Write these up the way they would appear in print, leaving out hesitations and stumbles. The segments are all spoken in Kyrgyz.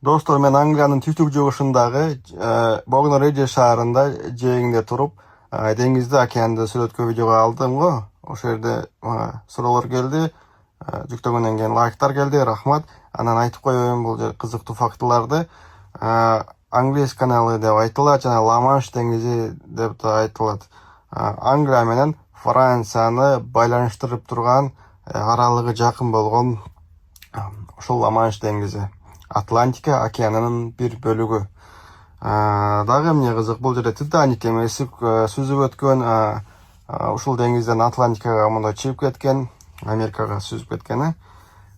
Dostlar, men Angliyanın tüftük joguşundagı Bognor Eje şaharında jeginde turup dengizde okeanda suratke video aldım go. O şerde sorular geldi. Жүктөгөндөн кийин лайктар келди, рахмат. Анан айтып коеюн, бул кызыктуу фактыларды Англис каналы деп айтылат жана Ла-Манш деңизи деп да айтылат. Англия менен Францияны байланыштырып турган аралыгы жакын болгон ошол Ла-Манш деңизи. Атлантика океанынын бир бөлүгү. Дагы эмне кызык, бул жерде Титаник кемеси сүзүп өткөн, ушул деңизден Атлантикага мындай чыгып кеткен, Америкага сүзүп кеткен.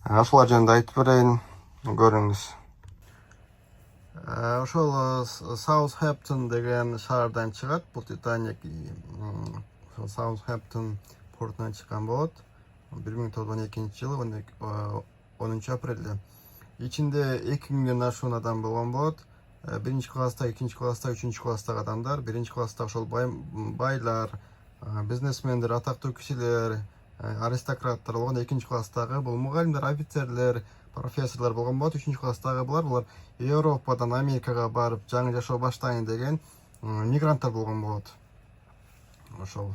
Ошолор жөнүндө айтып берейин, көрүңүз. Ошол Саутхэмптон деген шаардан чыгат бул Титаник. Ошол Саутхэмптон портунан чыккан болот 1912-жылы 10-апрелде. İçinde 2000'den aşkın adam bulgan bolot. Birinci klasta, ikinci klasta, üçüncü klastagi adamlar. Birinci klasta ошол baylar, biznesmenler, атактуу кишилер, аристократтар болгон. Экинчи класстагы бул мугалимдер, офицерлер, профессорлор болгон болот. Үчүнчү класстагы булар Европадан Америкага барып жаңы жашоо баштайын деген мигранттар болгон болот. Ошол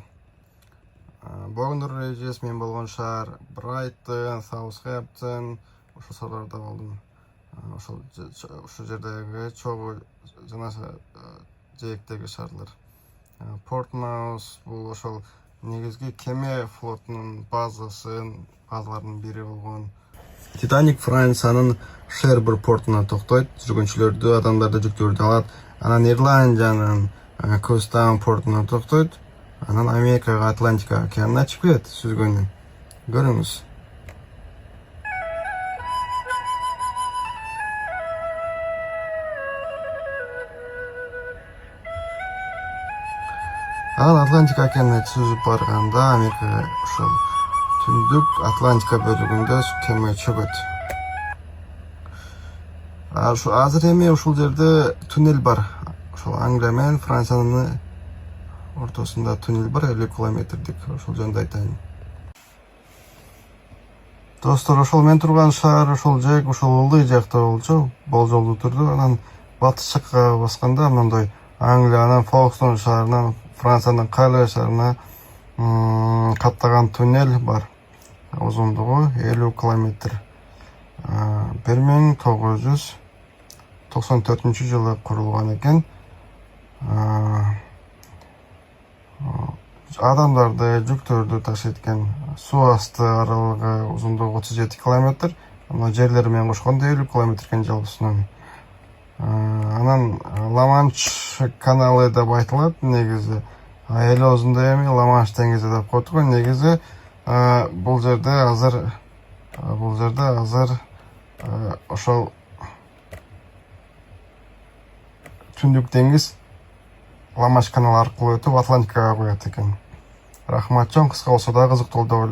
Bognor Ejes мен болгон шаар, Брайтон, Саутхэмптон, ошол шаарларда болдум. Ошол жердеги чогуу жана жээктеги шаарлар. Портмаус бул ошол негизги кеме флотунун базаларынын бири болгон. Титаник Франциянын Шербур портуна токтойт, жүргүнчүлөрдү, адамдарды жүктөрдү алат. Анан Ирландиянын Костаун портуна токтойт. Анан Америкага, Атлантика океанына чыгып кетет сүзгөндөн. Көрүңүз. Анан Атлантика океанына сүзүп барганда Америкага ошол түндүк Атлантика бөлүгүндө кеме чөгөт. Азыр эми ушул жерде туннель бар. Ошол Англия менен Франциянын ортосунда туннель бар, 50 километрдик. Ошол жөнүндө айтайын. Достор, ошол мен турган шаар, ошол жек, ошол ылдый жакта болчу, болжолдуу турду. Анан батыш жакка басканда мындай Англиянын Фолкстон шаарынан Франциянын Кале шаарына каттаган туннель бар. Узундугу 50 километр. 1994-жылы курулган экен. Адамдарды, жүктөрдү ташыйт экен. Суу асты аралыгы узундугу 37 километр. Ана жерлери менен кошкондо 50 километр экен жалпысынан. Анан Ла-Манш каналы деп айтылат негизи. Эли озунда эми Ла-Манш деңизи деп коюлган. Негизи бул жерде азыр ошол түндүк деңиз Ла-Манш каналы аркылуу өтүп Атлантикага куят экен. Рахмат, чоң кыска болсо да кызыктуу деп ойлойм.